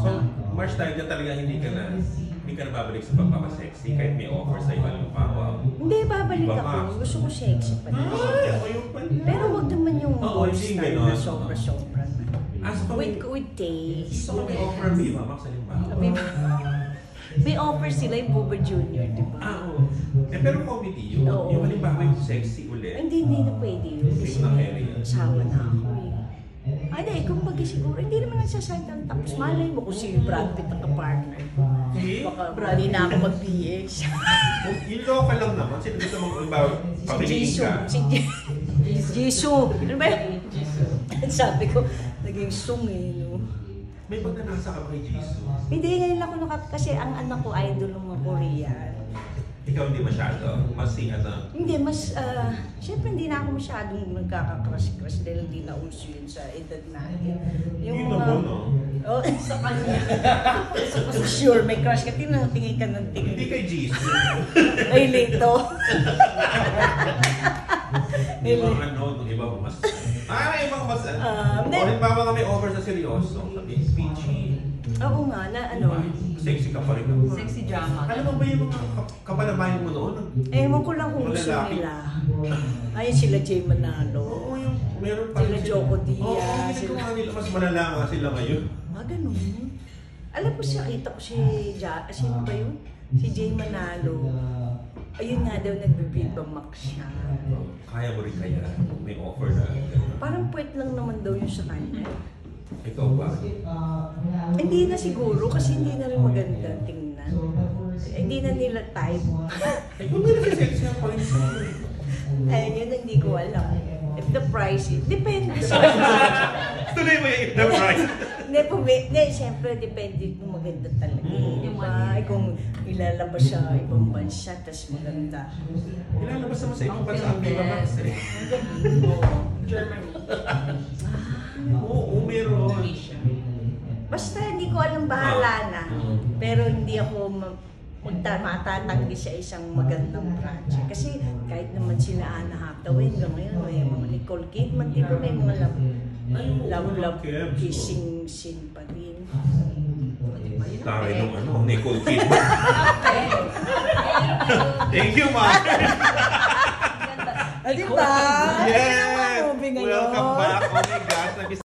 So, March tayo dyan talaga hindi ka na babalik sa pagpapasexy kahit may offer sa'yo halimbawa. Hindi, babalik ako. Gusto ko sexy pa rin. Pero wag naman yung all-star na sobra-sobra. With taste. So, may offer Viva Max halimbawa. May offer sila yung Buba Junior, di ba? Oo. Pero comedy yun. Yung halimbawa yung sexy ulit. Hindi na pwede yun. Kasi asawa na ako eh. Ay, kumbaga siguro, hindi naman nagsasayang tapos malay mo kung si Brad Pitt ang kapartner ko. Baka hindi na ako mag-BS. Yung local lang naman, sino gusto mong halimbawa pamiliin ka? Si Jisoo. Ano ba yun? Sabi ko, naging sung eh. No? May pagkanasa ka kay Jisoo? Hindi, ngayon ako kasi ang anak ko idol ng mga Korean. Ikaw hindi masyado? Mas ano? Hindi, mas, syempre hindi na ako masyadong nagkaka-crush dahil hindi na uso yun sa edad natin. Yung naman, no? Oh, sa kanya. Sure, may crush ka, tingin ka ng tingin. Hindi kay Jisoo. Ay, lito. Ibang ano, ibang mas... ibang mas... Halimbawa na may offer sa seryoso, sabi, peachy. Oo nga, na ano. Sexy ka pa rin. Sexy drama. Alam mo ba yung mga kapanabayan mo noon? Ewan ko lang kung gusto nila. Ayun sila Jay Manalo. Oo, yung meron pa sila Joko Diaz. Oo, ginagawa nila. Mas malala nga sila ngayon. Ganun. Alam ko siya, kita ko si sino ba yun? Si Jay Manalo. Ayun nga daw, nagbe-Viva Max siya. Kaya mo rin kaya? May offer na. Parang puwet lang naman daw yun sa kanya. Ikaw ba? Hindi na siguro kasi hindi na rin maganda tingnan. Hindi na nila type. Kung may nag-sexy ang points sa'yo. Ayun yun, hindi ko alam. If the price is, depende sa Tuloy mo yung if the price. Hindi, siyempre depende kung maganda talaga. Diba? Kung ilalabas sa ibang bansa, tas maganda. Ilalabas naman sa ibang bansa ang Viva Max eh. Germany. Oo, meron. Basta hindi ko alam, bahala na. Pero hindi ako matatanggi sa isang magandang project. Kasi kahit naman sila Anna Hathaway hanggang ngayon, may mga Nicole Kidman, di ba may mga love kissing scene pa din. Taray nung ano, Nicole Kidman. Thank you, ma. Di ba? Yes! Welcome back. Oh my gosh.